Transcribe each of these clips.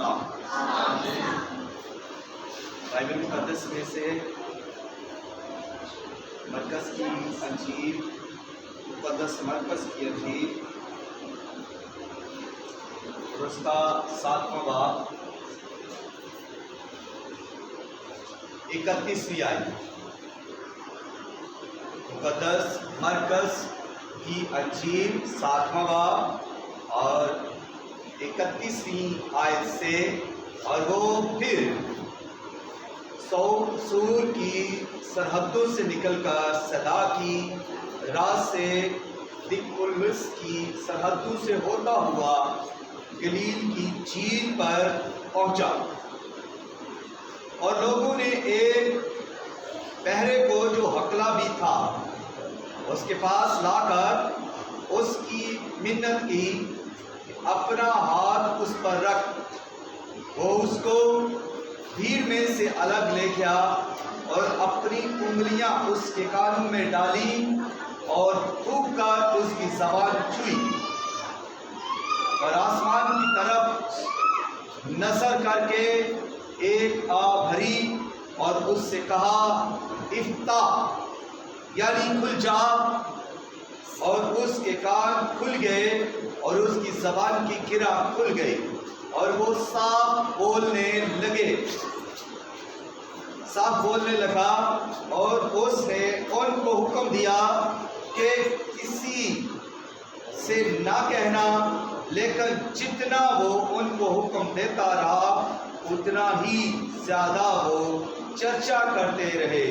وسطی۔ بائبل مقدس میں سے مرکز کی انجیل، مقدس مرکز کی انجیل، اس کا 7واں باب 31ویں آیت۔ مقدس مرکز کی انجیل 7واں باب اور 31ویں آیت سے، اور وہ پھر سور کی سرحدوں سے نکل کر صدا کی راہ سے دکپولس کی سرحدوں سے ہوتا ہوا گلیل کی جھیل پر پہنچا، اور لوگوں نے ایک بہرے کو جو ہکلا بھی تھا اس کے پاس لا کر اس کی منت کی، اپنا ہاتھ اس پر رکھ۔ وہ اس کو بھیڑ میں سے الگ لے گیا اور اپنی انگلیاں اس کے کانوں میں ڈالی اور تھوک کر اس کی زبان چھوئی، اور آسمان کی طرف نظر کر کے ایک بھری اور اس سے کہا افتح، یعنی کھل جا، اور اس کے کان کھل گئے اور اس کی زبان کی گرہ کھل گئی اور وہ صاف بولنے لگا، اور اس نے ان کو حکم دیا کہ کسی سے نہ کہنا، لیکن جتنا وہ ان کو حکم دیتا رہا اتنا ہی زیادہ وہ چرچا کرتے رہے،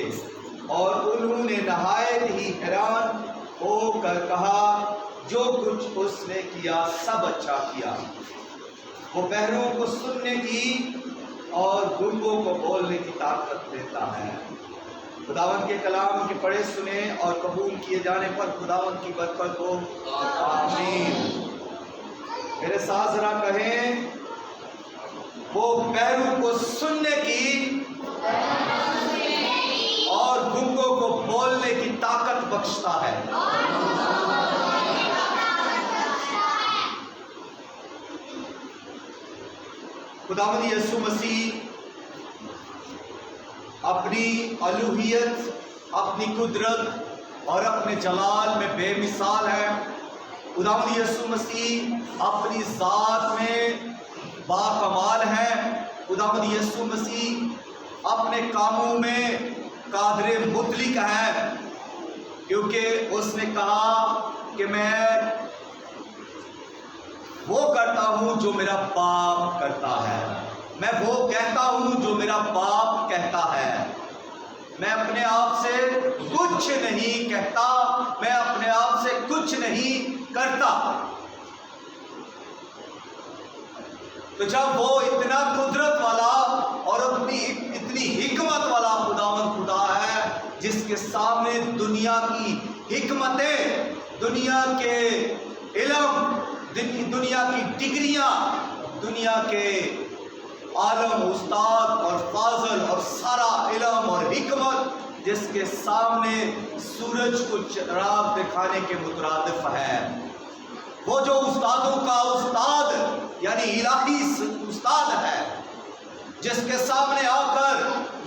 اور انہوں نے نہایت ہی حیران ہو کر کہا جو کچھ اس نے کیا سب اچھا کیا۔ وہ بہروں کو سننے کی اور گنگوں کو بولنے کی طاقت دیتا ہے۔ خداوند کے کلام کے پڑھے سنے اور قبول کیے جانے پر خداوند کی برکت ہو، آمین۔ میرے ساتھ ذرا کہیں، وہ بہروں کو سننے کی اور گنگوں کو بولنے کی طاقت بخشتا ہے۔ خداوند یسوع مسیح اپنی الوہیت، اپنی قدرت اور اپنے جلال میں بے مثال ہے۔ خداوند یسوع مسیح اپنی ذات میں باکمال ہے۔ خداوند یسوع مسیح اپنے کاموں میں قادر مطلق ہے، کیونکہ اس نے کہا کہ میں وہ کرتا ہوں جو میرا باپ کرتا ہے، میں وہ کہتا ہوں جو میرا باپ کہتا ہے۔ میں اپنے آپ سے کچھ نہیں کہتا، میں اپنے آپ سے کچھ نہیں کرتا۔ تو جب وہ اتنا قدرت والا اور اتنی حکمت والا خدا ہے، جس کے سامنے دنیا کی حکمتیں، دنیا کے علم، دنیا کی ڈگریاں، دنیا کے عالم، استاد اور فاضل اور سارا علم اور حکمت، جس کے سامنے سورج کو چراغ دکھانے کے مترادف ہے، وہ جو استادوں کا استاد یعنی الہی استاد ہے، جس کے سامنے آ کر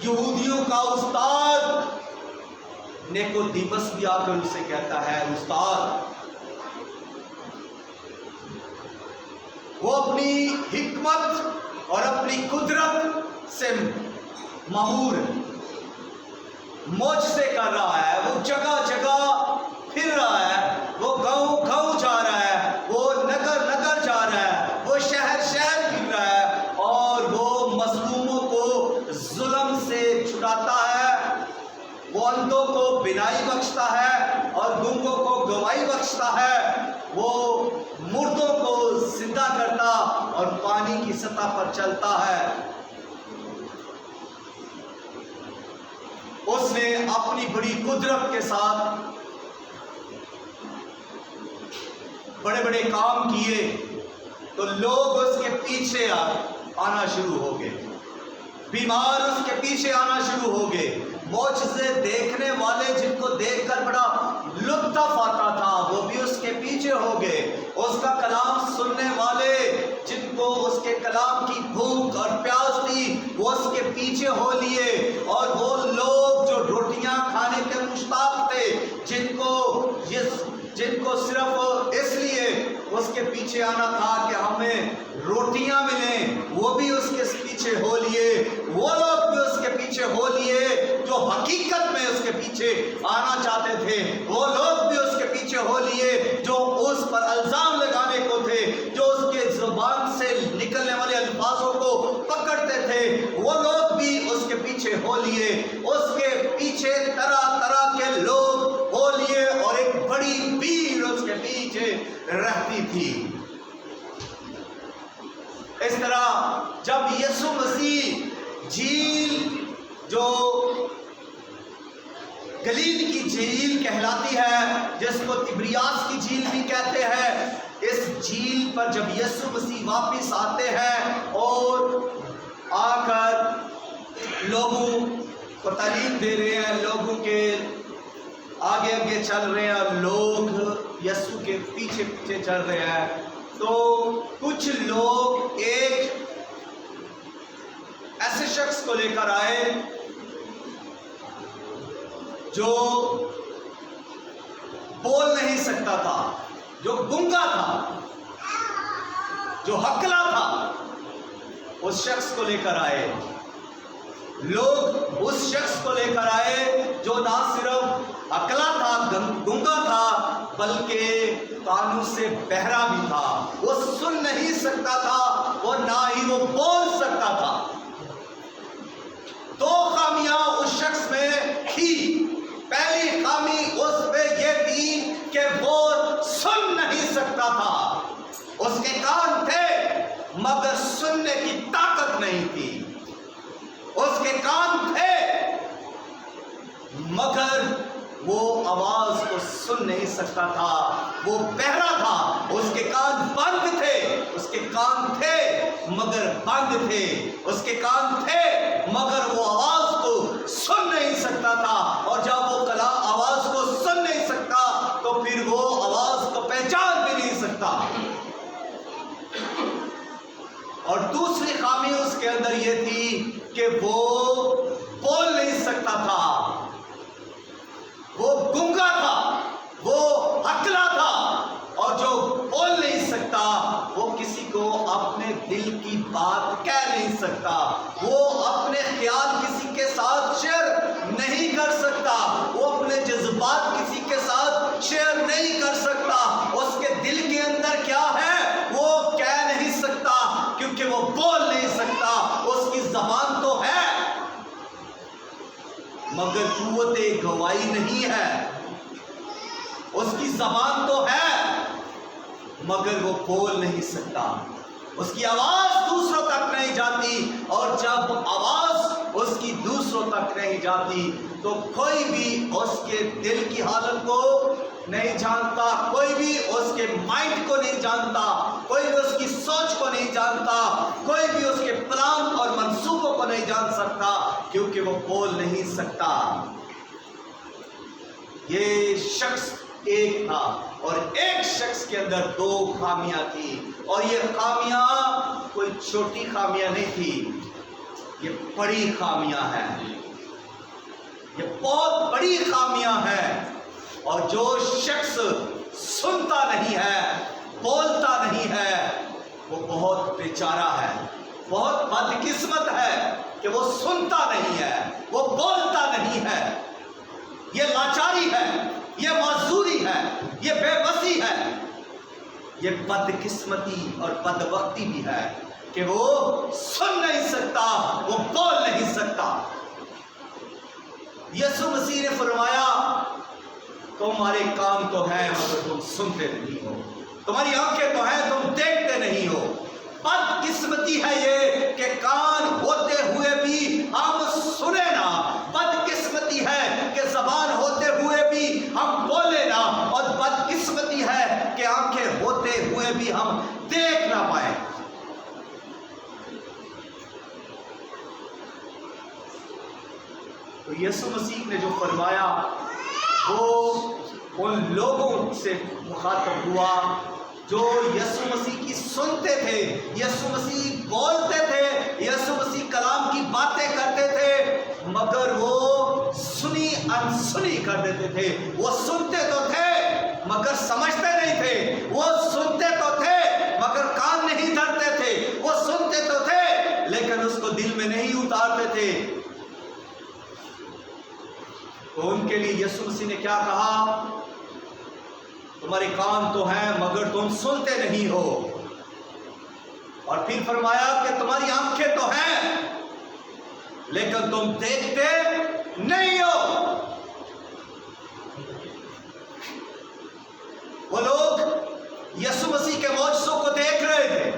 یہودیوں کا استاد نیکودیمس بھی آ کر اسے کہتا ہے استاد، وہ اپنی حکمت اور اپنی قدرت سے ماہور معجزے کر رہا ہے، وہ جگہ جگہ پھر رہا ہے، وہ گاؤں گاؤں جا رہا ہے، وہ نگر نگر جا رہا ہے، وہ شہر شہر پھر رہا ہے، اور وہ مظلوموں کو ظلم سے چھڑاتا ہے، وہ اندھوں کو بینائی بخشتا ہے اور گنگوں کو گواہی بخشتا ہے، وہ مردوں کو زندہ کرتا اور پانی کی سطح پر چلتا ہے۔ اس نے اپنی بڑی قدرت کے ساتھ بڑے بڑے کام کیے، تو لوگ اس کے پیچھے آنا شروع ہو گئے، بیمار اس کے پیچھے آنا شروع ہو گئے، معجزے دیکھنے والے جن کو دیکھ کر بڑا لطف آتا تھا وہ بھی اس کے پیچھے ہو گئے. اس کا کلام سننے والے جن کو اس کے کلام کی بھوک اور پیاس تھی وہ اس کے پیچھے ہو لیے. اور وہ لوگ جو روٹیاں کھانے کے مشتاق تھے جن کو صرف اس لیے اس کے پیچھے آنا تھا کہ ہمیں روٹیاں ملیں، وہ بھی اس کے پیچھے ہو لیے. وہ لوگ بھی اس کے پیچھے ہو لیے جو حقیقت میں اس کے پیچھے آنا چاہتے تھے. وہ لوگ بھی اس کے پیچھے ہو لیے جو اس پر الزام لگانے کو تھے، جو اس کے زبان سے نکلنے والے الفاظوں کو پکڑتے تھے. وہ لوگ بھی اس کے پیچھے ہو لیے. اس کے پیچھے طرح طرح کے لوگ ہو لیے اور ایک بڑی بھیڑ اس کے پیچھے رہتی تھی. اس طرح جب یسوع مسیح جھیل جو گلیل کی جھیل کہلاتی ہے، جس کو تبریاس کی جھیل بھی کہتے ہیں، اس جھیل پر جب یسوع مسیح واپس آتے ہیں اور آ کر لوگوں کو تعلیم دے رہے ہیں، لوگوں کے آگے آگے چل رہے ہیں، لوگ یسوع کے پیچھے پیچھے چل رہے ہیں، تو کچھ لوگ ایک ایسے شخص کو لے کر آئے جو بول نہیں سکتا تھا، جو گنگا تھا، جو ہکلا تھا. اس شخص کو لے کر آئے. لوگ اس شخص کو لے کر آئے جو نہ صرف ہکلا تھا، گنگا تھا، بلکہ کانوں سے بہرا بھی تھا. وہ سن نہیں سکتا تھا اور نہ ہی وہ بول سکتا تھا. دو خامیاں اس شخص میں تھی. پہلی خامی اس میں یہ تھی کہ وہ سن نہیں سکتا تھا. اس کے کان تھے مگر سننے کی طاقت نہیں تھی. اس کے کان تھے مگر وہ آواز کو سن نہیں سکتا تھا. وہ بہرا تھا. اس کے کان بند تھے. اس کے کان تھے مگر بند تھے. اس کے کان تھے مگر وہ آواز کو سن نہیں سکتا تھا. اور جب وہ آواز کو سن نہیں سکتا تو پھر وہ آواز کو پہچان بھی نہیں سکتا. اور دوسری خامی اس کے اندر یہ تھی کہ وہ بول نہیں سکتا تھا. وہ گنگا تھا، وہ ہکلا تھا، اور جو بول نہیں سکتا وہ کسی کو اپنے دل کی بات کہہ نہیں سکتا. وہ اپنے خیال کسی کے ساتھ شیئر نہیں کر سکتا. وہ اپنے جذبات کسی کے ساتھ شیئر نہیں کر سکتا. اس کے دل کے اندر کیا ہے وہ کہہ نہیں سکتا کیونکہ وہ بول نہیں سکتا. اس کی زبان تو ہے مگر قوت گواہی نہیں ہے. اس کی زبان تو ہے مگر وہ بول نہیں سکتا. اس کی آواز دوسروں تک نہیں جاتی. اور جب آواز اس کی دوسروں تک نہیں جاتی تو کوئی بھی اس کے دل کی حالت کو نہیں جانتا. کوئی بھی اس کے مائنڈ کو نہیں جانتا. کوئی بھی اس کی سوچ کو نہیں جانتا. کوئی بھی اس کے پلان اور منصوبوں کو نہیں جان سکتا کیونکہ وہ بول نہیں سکتا. یہ شخص ایک تھا اور ایک شخص کے اندر دو خامیاں تھی. اور یہ خامیاں کوئی چھوٹی خامیاں نہیں تھی، یہ بڑی خامیاں ہیں. یہ بہت بڑی خامیاں ہیں. اور جو شخص سنتا نہیں ہے، بولتا نہیں ہے، وہ بہت بیچارہ ہے، بہت بدقسمت ہے کہ وہ سنتا نہیں ہے، وہ بولتا نہیں ہے. یہ لاچاری ہے، یہ معذوری ہے، یہ بے بسی ہے، یہ بدقسمتی اور بدبختی بھی ہے کہ وہ سن نہیں سکتا، وہ بول نہیں سکتا. یسوع مسیح نے فرمایا تمہارے کان تو ہیں مگر تم سنتے نہیں ہو، تمہاری آنکھیں تو ہیں تم دیکھتے نہیں ہو. بدقسمتی ہے یہ کہ کان ہوتے ہوئے بھی ہم سنے نہ. بدقسمتی ہے کہ زبان ہوتے ہوئے بھی ہم بولے نہ. اور بدقسمتی ہے کہ آنکھیں ہوتے ہوئے بھی ہم دیکھ نہ پائیں. تو یسوع مسیح نے جو فرمایا وہ ان لوگوں سے مخاطب ہوا جو یسوع مسیح کی سنتے تھے، یسوع مسیح بولتے تھے، یسوع مسیح کلام کی باتیں کرتے تھے، مگر وہ سنی انسنی کر دیتے تھے۔ وہ سنتے تو تھے مگر سمجھتے نہیں تھے، وہ سنتے تو تھے مگر کان نہیں دھرتے تھے، وہ سنتے تو تھے لیکن اس کو دل میں نہیں اتارتے تھے۔ تو ان کے لیے یسوع مسیح نے کیا کہا؟ تمہارے کان تو ہیں مگر تم سنتے نہیں ہو، اور پھر فرمایا کہ تمہاری آنکھیں تو ہیں لیکن تم دیکھتے نہیں ہو۔ وہ لوگ یسوع مسیح کے معجزوں کو دیکھ رہے تھے،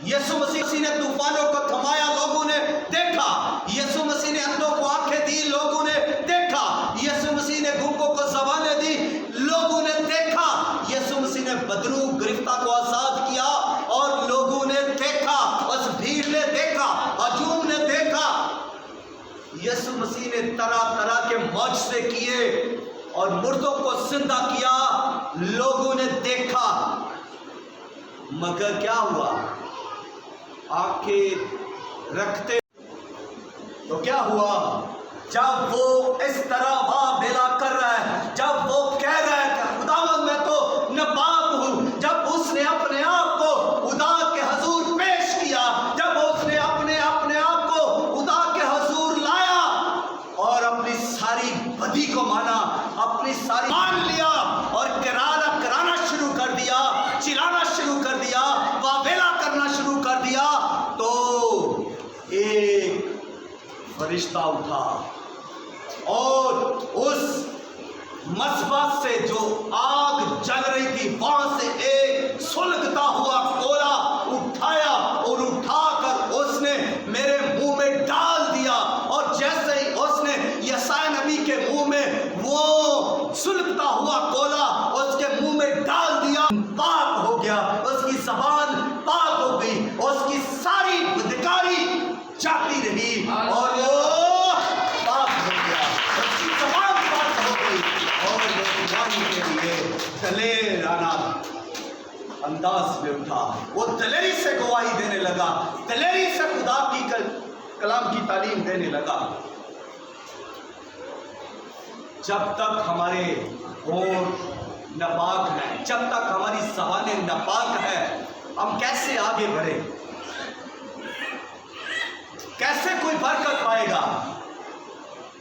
یسوع مسیح نے طوفانوں کو تھمایا، لوگوں نے دیکھا، یسوع مسیح نے اندھوں کو آنکھیں دی، لوگوں نے دیکھا، یسوع مسیح نے گونگوں کو زبانیں دی، لوگوں نے دیکھا، یسوع مسیح نے بدرو گرفتہ کو آزاد کیا اور لوگوں نے دیکھا، اس بھیڑ نے دیکھا، ہجوم نے دیکھا۔ یسوع مسیح نے طرح طرح کے معجزے کیے اور مردوں کو زندہ کیا، لوگوں نے دیکھا، مگر کیا ہوا؟ آنکھیں رکھتے تو کیا ہوا؟ جب وہ اس طرح واہ بیلا کر رہا ہے، جب وہ کہہ رہا ہے کہ خداوند میں تو ناپاک ہوں، جب اس نے اپنے آپ کو خدا کے حضور پیش کیا، جب اس نے اپنے آپ کو خدا کے حضور لایا اور اپنی ساری بدی کو مانا، اپنی ساری مان لیا اور کرانا شروع کر دیا، چلانا شروع کر دیا، واہ بیلا کرنا شروع کر دیا، تو ایک فرشتہ اٹھا اور اس مصباح سے جو آگ جل رہی تھی وہاں سے ایک سلگتا ہوا کولا اٹھایا اور اٹھا کر اس نے میرے منہ میں ڈال دیا، اور جیسے ہی اس نے یسایا نبی کے منہ میں وہ سلگتا ہوا کولا اس کے منہ میں ڈال دیا، پاک ہو گیا، اس کی زبان پاک ہو گئی، اس کی ساری بدکاری جاتی رہی اور وہ پاک ہو گیا، اس کی زبان پاک ہو گئی، اور وہ گواہی کے لیے دلیرانہ انداز میں اٹھا، وہ دلیری سے گواہی دینے لگا، دلیری سے خدا کی کلام کی تعلیم دینے لگا۔ جب تک ہمارے ہونٹ ناپاک ہیں، جب تک ہماری زبانیں ناپاک ہیں، ہم کیسے آگے بڑھیں؟ کیسے کوئی برکت پائے گا؟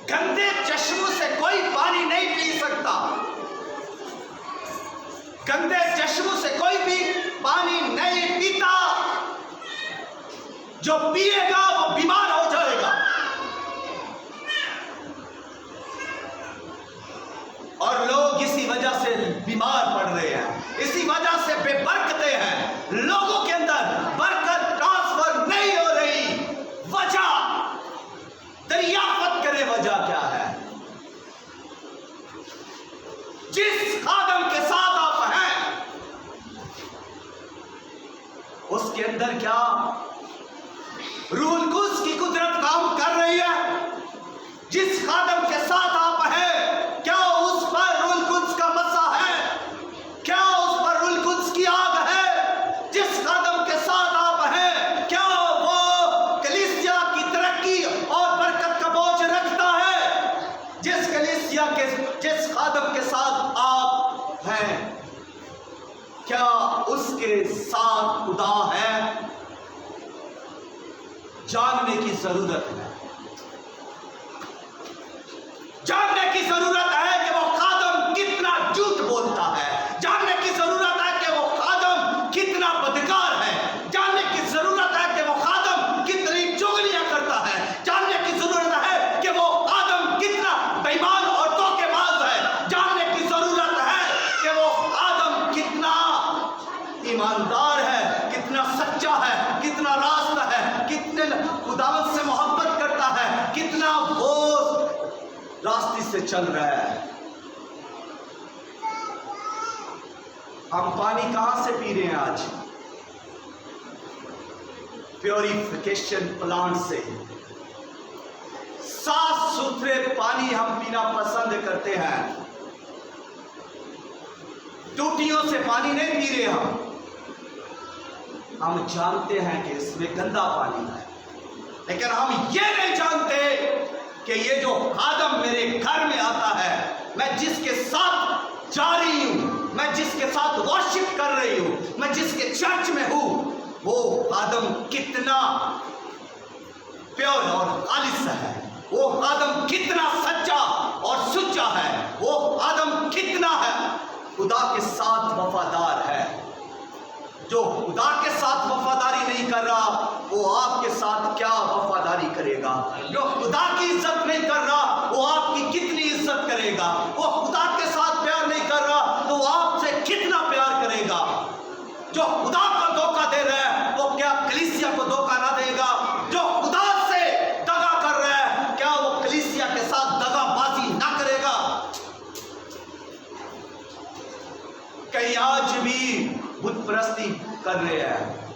گندے چشموں سے کوئی پانی نہیں پی سکتا، گندے چشموں سے کوئی بھی پانی نہیں پیتا، جو پیے گا وہ بیمار ہو جائے گا، اور لوگ اسی وجہ سے بیمار پڑ رہے ہیں، اسی وجہ سے بے برکتیں ہیں، لوگوں کے اندر برکت ٹرانسفر نہیں ہو رہی۔ وجہ دریافت کرے، وجہ کیا ہے؟ جس خادم کے ساتھ آپ ہیں اس کے اندر کیا روح القدس کی قدرت کام کر رہی ہے؟ جس خادم کے ساتھ آپ ہیں کیا اس پر روح القدس کا مسا ہے؟ کیا اس پر روح القدس کی آگ ہے؟ جس خادم کے ساتھ آپ ہیں کیا وہ کلیسیا کی ترقی اور برکت کا بوجھ رکھتا ہے؟ جس خادم کے ساتھ آپ ہیں کیا اس کے ساتھ خدا ہے؟ جاننے کی ضرورت ہے، جاننے کی ضرورت ہے کہ وہ خادم کتنا جھوٹ بولتا ہے، جاننے کی ضرورت ہے کہ وہ خادم کتنا بدکار ہے، جاننے کی ضرورت ہے کہ وہ خادم کتنی چغلیاں کرتا ہے، جاننے کی ضرورت ہے کہ وہ خادم کتنا بے ایمان اور دھوکے باز ہے، جاننے کی ضرورت ہے کہ وہ خادم کتنا ایماندار ہے، کتنا سچا ہے، کتنا راستہ ہے، کتنے خداوند سے محبت کرتا ہے، کتنا وہ راستے سے چل رہا ہے۔ ہم پانی کہاں سے پی رہے ہیں آج؟ پیوریفیکیشن پلانٹ سے۔ صاف ستھرے پانی ہم پینا پسند کرتے ہیں، ٹوٹیوں سے پانی نہیں پی رہے ہم جانتے ہیں کہ اس میں گندا پانی ہے، لیکن ہم یہ نہیں جانتے کہ یہ جو خادم میرے گھر میں آتا ہے، میں جس کے ساتھ جا رہی ہوں، میں جس کے ساتھ ورشپ کر رہی ہوں، میں جس کے چرچ میں ہوں، وہ خادم کتنا پیور اور خالص ہے، وہ خادم کتنا سچا اور سچا ہے، وہ خادم کتنا ہے خدا کے ساتھ وفادار ہے۔ جو خدا کے ساتھ وفاداری نہیں کر رہا وہ آپ کے ساتھ کیا وفاداری کرے گا؟ جو خدا کی عزت نہیں کر رہا وہ آپ کی کتنی عزت کرے گا؟ وہ خدا کے ساتھ پیار نہیں کر رہا تو وہ آپ سے کتنا پیار کرے گا؟ جو خدا کو دھوکہ دے رہا ہے وہ کیا کلیسیا کو دھوکہ نہ دے گا؟ جو خدا سے دغا کر رہا ہے کیا وہ کلیسیا کے ساتھ دغا بازی نہ کرے گا؟ کئی آج بھی بت پرستی کر رہے ہیں،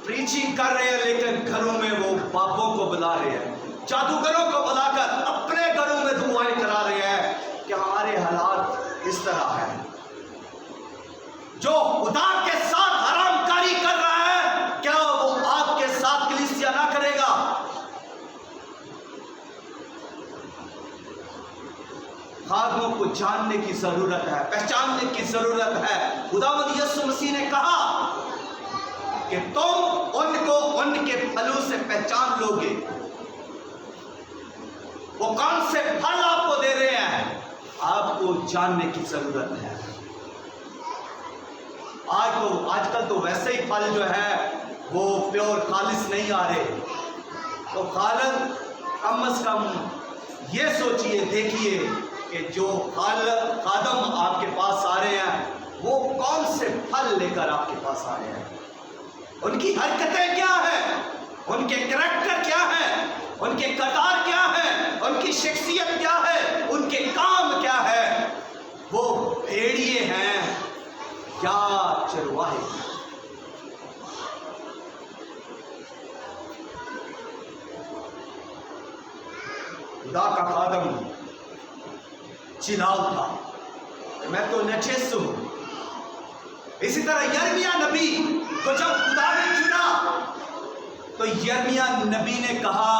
پریچنگ کر رہے ہیں، لیکن گھروں میں وہ باپوں کو بلا رہے ہیں، جادوگروں کو بلا کر اپنے گھروں میں دعائیں کرا رہے ہیں کہ ہمارے حالات اس طرح ہیں۔ جو خدا کے ساتھ حرام کاری کر رہا ہے کیا وہ آپ کے ساتھ کلیسیا نہ کرے گا؟ خادموں کو جاننے کی ضرورت ہے، پہچاننے کی ضرورت ہے۔ خداوند یسوع مسیح نے کہا کہ تم ان کو ان کے پھلوں سے پہچان لو گے۔ وہ کون سے پھل آپ کو دے رہے ہیں آپ کو جاننے کی ضرورت ہے۔ آج کل تو ویسے ہی پھل جو ہے وہ پیور خالص نہیں آ رہے، تو خالد کم از کم یہ سوچئے دیکھیے کہ جو خادم آپ کے پاس آ رہے ہیں وہ کون سے پھل لے کر آپ کے پاس آ رہے ہیں، ان کی حرکتیں کیا ہیں، ان کے کریکٹر کیا ہیں، ان کے کردار کیا ہیں، ان کی شخصیت کیا ہے، ان کے کام کیا ہے، وہ بھیڑیے ہیں یا چرواہے؟ خدا کا خادم چلاؤ تھا کہ میں تو نجس ہوں۔ اسی طرح یرمیہ نبی کو جب خدا نے چنا تو یرمیہ نبی نے کہا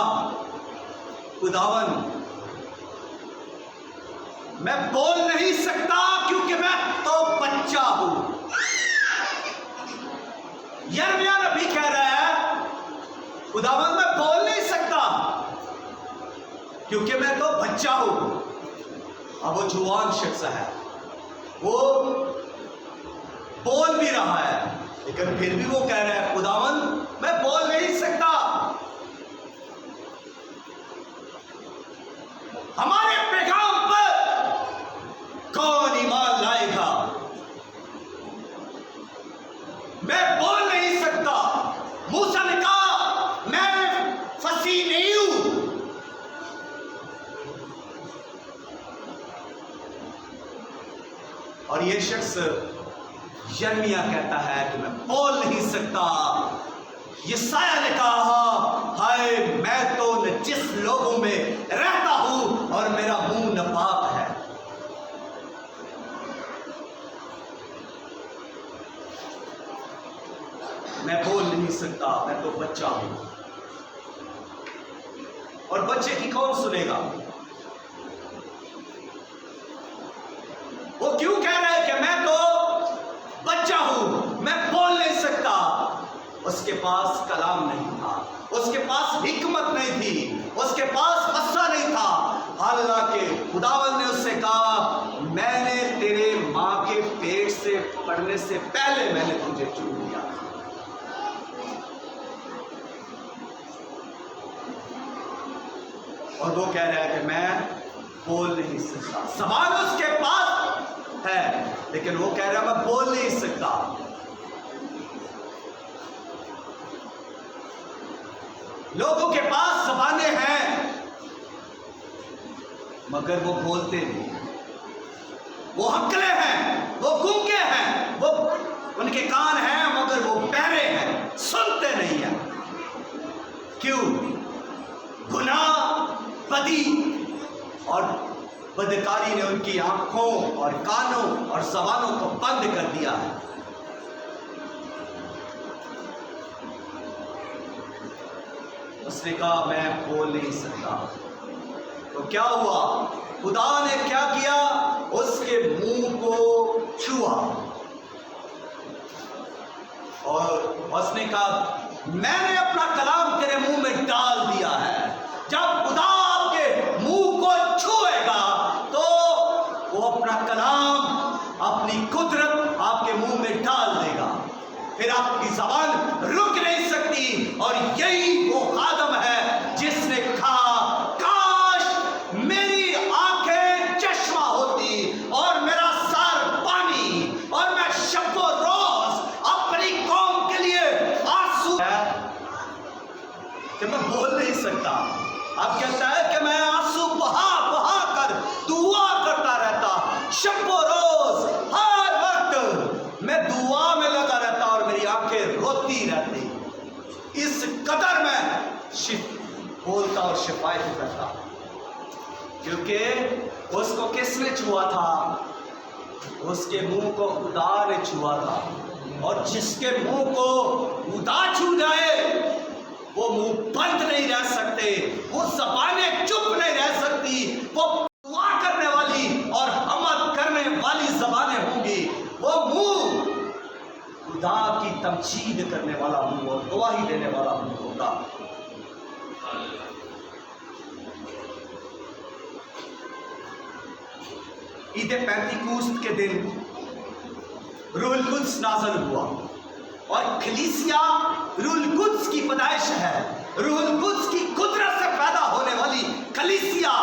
خداوند میں بول نہیں سکتا کیونکہ میں تو بچہ ہوں۔ یرمیہ نبی کہہ رہا ہے خداوند میں بول نہیں سکتا کیونکہ میں تو بچہ ہوں۔ اب وہ جوان شخص ہے، وہ بول بھی رہا ہے، لیکن پھر بھی وہ کہہ رہا ہے خداوند میں بول نہیں سکتا۔ ہمارے پیغام پر کون ایمان لائے گا؟ میں بول نہیں سکتا۔ موسیٰ نے کہا میں فصیح نہیں ہوں۔ اور یہ شخص یرمیہ کہتا ہے کہ میں بول نہیں سکتا۔ یسایہ نے کہا ہائے میں تو نجس لوگوں میں رہتا ہوں اور میرا منہ ناپاک ہے۔ میں بول نہیں سکتا، میں تو بچہ ہوں۔ اور بچے کی کون سنے گا؟ وہ کیوں کہہ رہے کہ میں تو بچہ ہوں، میں بول نہیں سکتا؟ اس کے پاس کلام نہیں تھا، اس کے پاس حکمت نہیں تھی، اس کے پاس غصہ نہیں تھا، حالانکہ خداوند نے اس سے کہا میں نے تیرے ماں کے پیٹ سے پڑنے سے پہلے میں نے تجھے چن لیا۔ اور وہ کہہ رہا ہے کہ میں بول نہیں سکتا۔ زبان اس کے پاس ہے لیکن وہ کہہ رہا ہے میں بول نہیں سکتا۔ لوگوں کے پاس زبانیں ہیں مگر وہ بولتے نہیں، وہ ہکلے ہیں، وہ گونگے ہیں، وہ ان کے کان ہیں مگر وہ بہرے ہیں، سنتے نہیں ہیں۔ کیوں؟ گناہ، بدی اور بدکاری نے ان کی آنکھوں اور کانوں اور زبانوں کو بند کر دیا ہے۔ اس نے کہا میں بول نہیں سکتا۔ تو کیا ہوا؟ خدا نے کیا کیا؟ اس کے منہ کو چھوا اور اس نے کہا میں نے اپنا کلام تیرے منہ میں ڈال دیا ہے۔ جب خدا آپ کے منہ کو چھوئے گا تو وہ اپنا کلام، اپنی قدرت آپ کے منہ میں ڈال دے گا، پھر آپ کی زبان رک نہیں سکتی۔ اور یہی وہ خادم ہے جس نے کہا کاش میری آنکھیں چشمہ ہوتی اور میرا سر پانی اور میں شب و روز اپنی قوم کے لیے آنسو کہ میں بول نہیں سکتا۔ اب کہتا ہے کہ میں آنسو بہا بہا کر دعا کرتا رہتا، شب و روز ہر وقت میں دعا میں لگا رہتا اور میری آنکھیں روتی رہتی، اس قدر میں بولتا اور شفایت کرتا۔ کیونکہ اس کو کس نے چھوا تھا؟ اس کے منہ کو خدا نے چھوا تھا، اور جس کے منہ کو خدا چھو جائے وہ منہ بند نہیں رہ سکتے، وہ زبانیں چپ نہیں رہ سکتی، وہ دعا کرنے والی اور حمد کرنے والی زبانیں ہوں گی، وہ منہ خدا کی تمجید کرنے والا منہ اور گواہی دینے والا منہ ہوگا۔ عید پینتیکوست کے دن روح القدس نازل ہوا، اور کلیسیا روح القدس کی پیدائش ہے۔ روح القدس کی قدرت سے پیدا ہونے والی کلیسیا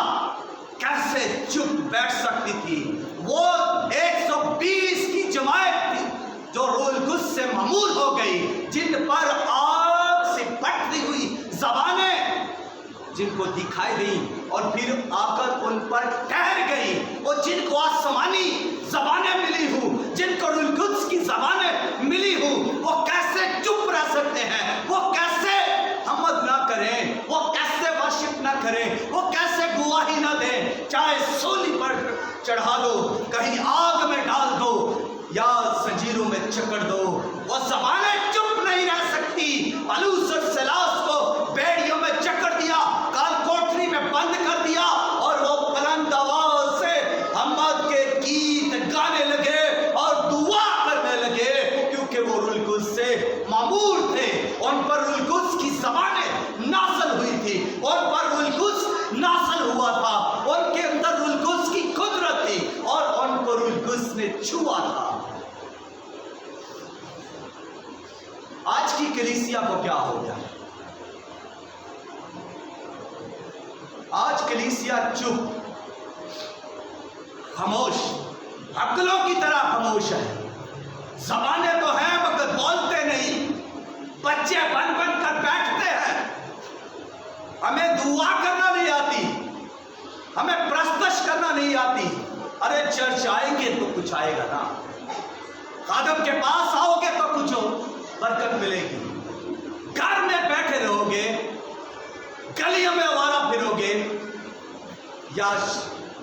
کیسے چپ بیٹھ سکتی تھی؟ وہ 120 کی جماعت تھی جو روح القدس سے معمور ہو گئی، جن پر آگ سے پھٹتی ہوئی زبانیں جن کو دکھائی دیں اور پھر آ کر ان پر ٹھہر گئی، وہ جن کو آسمانی زبانیں ملی ہوں، جن کو روح القدس کی زبانیں ملی ہوں، وہ کیسے چپ رہ سکتے ہیں؟ وہ کیسے حمد نہ کریں؟ وہ کیسے ورشپ نہ کریں؟ وہ کیسے گواہی نہ دیں؟ چاہے سولی پر چڑھا دو، کہیں آگ میں ڈال دو یا زنجیروں میں جکڑ دو، وہ زبانیں چپ نہیں رہ سکتی۔ پالوس اور سیلاس کو بیڑیوں میں جکڑ دیا، کال کوٹری میں بند کر دیا، اور وہ بلند آواز سے حمد کے گیت گانے لگے اور دعا کرنے لگے، کیونکہ وہ روح القدس سے معمور تھے، ان پر روح القدس کی زبانیں نازل ہوئی تھی، ان پر روح القدس نازل ہوا تھا، ان کے اندر روح القدس کی قدرت تھی اور ان کو روح القدس نے چھوا تھا۔ آج کی کلیسیا کو کیا ہو گیا؟ آج کلیسیا چپ، خاموش، عقلوں کی طرح خاموش ہے۔ زبانیں تو ہیں مگر بولتے نہیں، بچے بن بن کر بیٹھتے ہیں۔ ہمیں دعا کرنا نہیں آتی، ہمیں پرستش کرنا نہیں آتی۔ ارے چرچ آئیں گے تو کچھ آئے گا نا، خادم کے پاس آؤ گے تو کچھ برکت ملے گی۔ گھر میں بیٹھے رہو گے، گلیوں میں آوارہ پھرو گے یا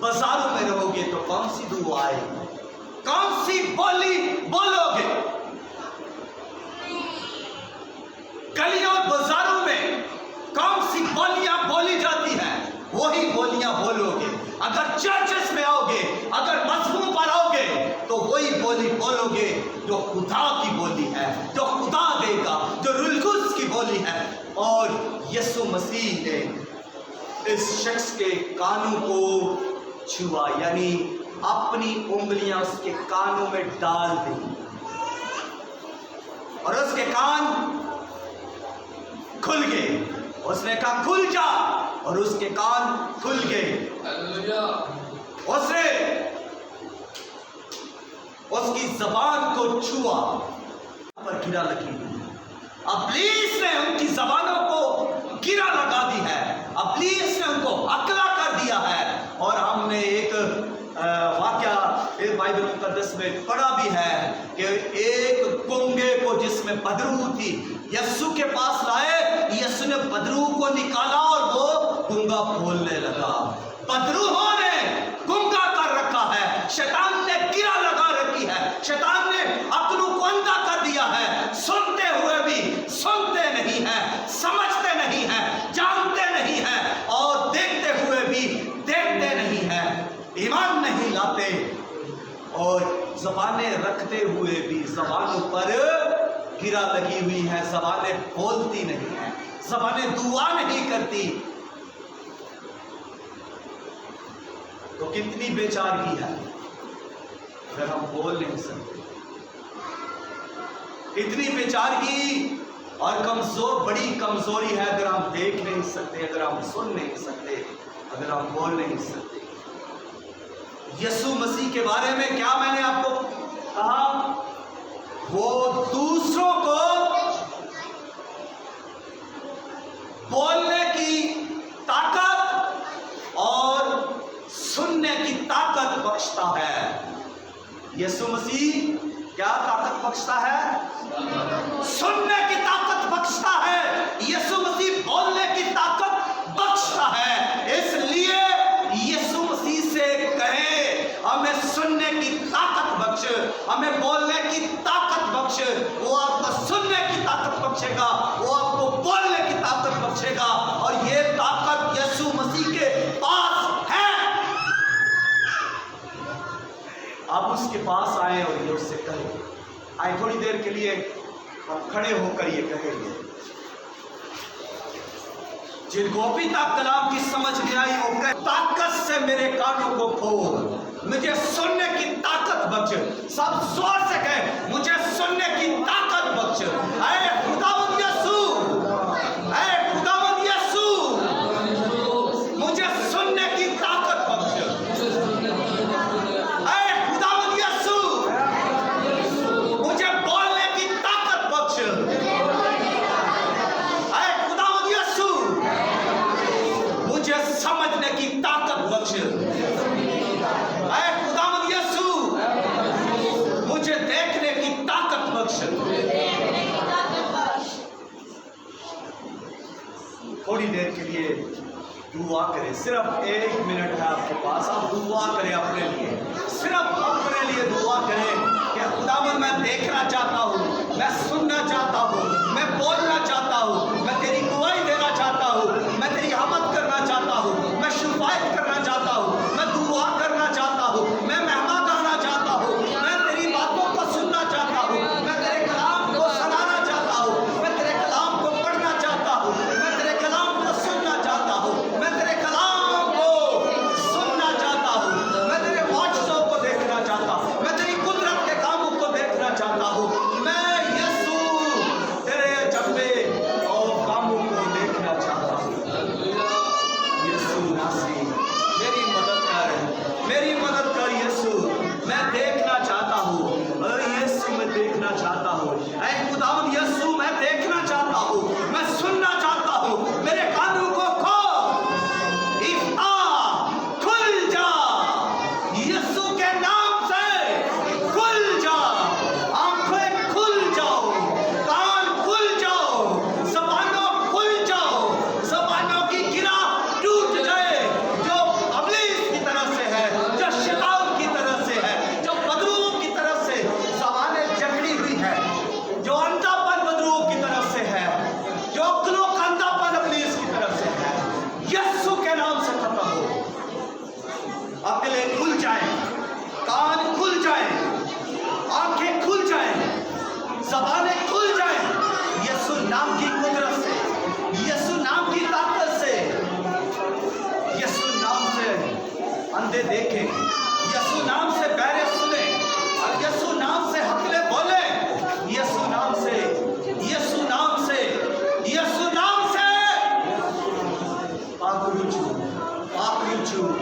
بازاروں میں رہو گے تو کون سی دعا آئے گی؟ کون سی بولی بولو گے؟ گلیوں بازاروں میں کون سی بولیاں بولی جاتی ہیں وہی بولیاں بولو گے۔ اگر چرچز میں آؤ گے، اگر مذہبوں پر آؤ گے تو وہی بولی بولو گے جو خدا کی بولی ہے، جو خدا دے گا، جو روح القدس کی بولی ہے۔ اور یسوع مسیح نے اس شخص کے کانوں کو چھوا، یعنی اپنی انگلیاں اس کے کانوں میں ڈال دی اور اس کے کان کھل گئے۔ اس نے کہا کھل جا، اور اس کے کان کھل گئے۔ اس نے اس کی زبان کو چھوا، پر گرا لگی۔ ابلیس نے ان کی زبانوں کو گرا لگا دی ہے، ابلیس نے ان کو اکلا کر دیا ہے۔ اور ہم نے ایک واقعہ بائبل مقدس میں پڑھا بھی ہے کہ ایک گنگے کو جس میں بدرو تھی یسوع کے پاس لائے، یسوع نے بدرو کو نکالا اور وہ گنگا بولنے لگا۔ بدروہوں نے زبانیں رکھتے ہوئے بھی زبانوں پر گرا لگی ہوئی ہے، زبانیں بولتی نہیں ہیں، زبانیں دعا نہیں کرتی، تو کتنی بے چارگی ہے اگر ہم بول نہیں سکتے، اتنی بے چارگی اور بڑی کمزوری ہے اگر ہم دیکھ نہیں سکتے، اگر ہم سن نہیں سکتے، اگر ہم بول نہیں سکتے۔ یسوع مسیح کے بارے میں کیا میں نے آپ کو کہا؟ وہ دوسروں کو بولنے کی طاقت اور سننے کی طاقت بخشتا ہے۔ یسوع مسیح کیا طاقت بخشتا ہے؟ سننے کی طاقت بخشتا ہے۔ یسوع مسیح بولنے کی طاقت بخشتا ہے۔ اس لیے یسوع مسیح سے کہیں ہمیں سننے کی طاقت بخش، ہمیں بولنے کی طاقت بخش۔ وہ آپ کو سننے کی طاقت بخشے گا، وہ آپ کو بولنے کی طاقت بخشے گا، اور یہ طاقت یسوع مسیح کے پاس ہے۔ آپ اس کے پاس آئیں اور یہ اس سے کہیں، آئیں تھوڑی دیر کے لیے ہم کھڑے ہو کر یہ کہیں گے۔ جن کو ابھی تک کلام کی سمجھ نہیں آئی وہ کہے طاقت سے میرے کانوں کو کھول، مجھے سننے کی طاقت بخش۔ سب زور سے کہیں مجھے سننے کی طاقت بخش۔ اے خداوند یسوع، اے خداوند یسوع، مجھے سننے کی طاقت بخش۔ اے خداوند یسوع، مجھے بولنے کی طاقت بخش۔ اے خداوند یسوع، مجھے سمجھنے کی طاقت بخش۔ اے خداوند یسوع، مجھے دیکھنے کی طاقت بخش۔ تھوڑی دیر کے لیے دعا کریں، صرف 1 منٹ ہے آپ کے پاس، آپ دعا کریں اپنے لیے، صرف اپنے لیے دعا کریں کہ خداوند میں دیکھنا چاہتا ہوں، میں سننا چاہتا ہوں، میں بولنا چاہتا ہوں، میں تیری گواہی دینا چاہتا ہوں، میں تیری حمد کرنا چاہتا ہوں، میں شفاعت کرنا چاہتا ہوں، میں دعا کرنا چاہتا ہوں، میں مہما کرنا چاہتا ہوں، میں تیری باتوں کو سننا چاہتا ہوں، میں تیرے کلام کو سنانا چاہتا ہوں، میں تیرے کلام کو پڑھنا چاہتا ہوں، میں تیرے کلام کو سننا چاہتا ہوں، میں تیرے کلام کو سننا چاہتا ہوں، میں تیرے معجزوں کو دیکھنا چاہتا ہوں، میں تیری قدرت کے کاموں کو دیکھنا چاہتا ہوں، میں یسوع تیرے جلوے اور کاموں کو دیکھنا چاہتا ہوں۔ یسوع ناصری میری مدد کر، میری مدد کر یسوع، میں دیکھنا چاہتا ہوں، اے یسوع میں دیکھنا چاہتا ہوں، اے خداوند یسوع میں دیکھنا چاہتا ہوں، میں سننا چاہتا ہوں، میرے کانوں کو کھول، افتح، کھل جا، یسوع کے نام سے کھل جا، آنکھیں کھل جاؤ، کان کھل جاؤ، زبانوں کھل جاؤ، زبانوں کی گرا ٹوٹ جائے، جو ابلیس کی طرف سے ہے، جو شیطان کی طرف سے ہے، جو بدروؤں کی طرف سے زبانیں جکڑی ہوئی ہے، جو اندھا پن بدروؤں کی طرف سے ہے، جو عقلوں کا اندھا پن ابلیس کی طرف سے ہے، یسوع کے نام سے ختم ہو۔ عقلیں کھل جائیں، کان کھل جائیں، آنکھیں کھل جائیں، زبانیں کھل جائیں، یسوع نام کی قدرت سے، یسوع نام کی طاقت سے، یسوع نام سے اندھے دیکھیں، یسوع نام سے بہرے سنیں، اور یسوع نام سے حقلے بولیں، یسوع نام سے، یسوع نام سے، یسوع نام سے۔ پاک روح، پاک روح،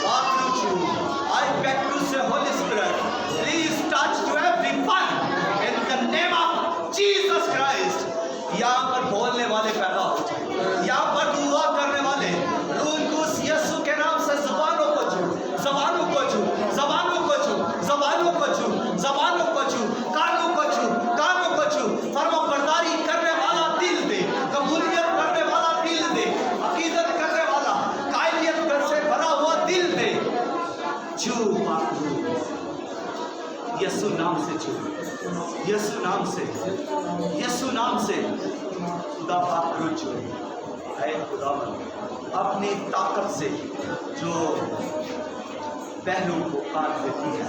پاک روح، I beg to say Holy Spirit, please touch to everyone in the name of Jesus Christ۔ یہاں پر بولنے والے پیدا ہو جائیں، یہاں پر دعا کرنے والے روح القدس یسوع کے نام سے زبانوں کو چھو، زبانوں کو چھو، زبانوں کو چھو، زبانوں کو چھو، زبانوں کو چھو، کانوں کو چھو، کانوں کو چھو، فرما برداری کرنے والا دل دے، قبولیت کرنے والا دل دے، عقیدت کرنے والا، قائلیت سے بھرا ہوا دل دے، چھو پاک روح، یسوع نام سے چھو، یسوع نام سے، یسوع نام سے، خدا پاک روح چھو۔ اے خداوند اپنی طاقت سے جو پہلو کو کاٹ دیتی ہے،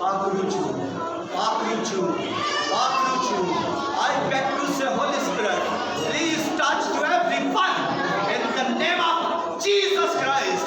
Pakruchu, Pakruchu, Pakruchu. I beg to say, Holy Spirit, please touch to everyone in the name of Jesus Christ.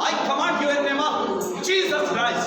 I command you in the name of Jesus Christ.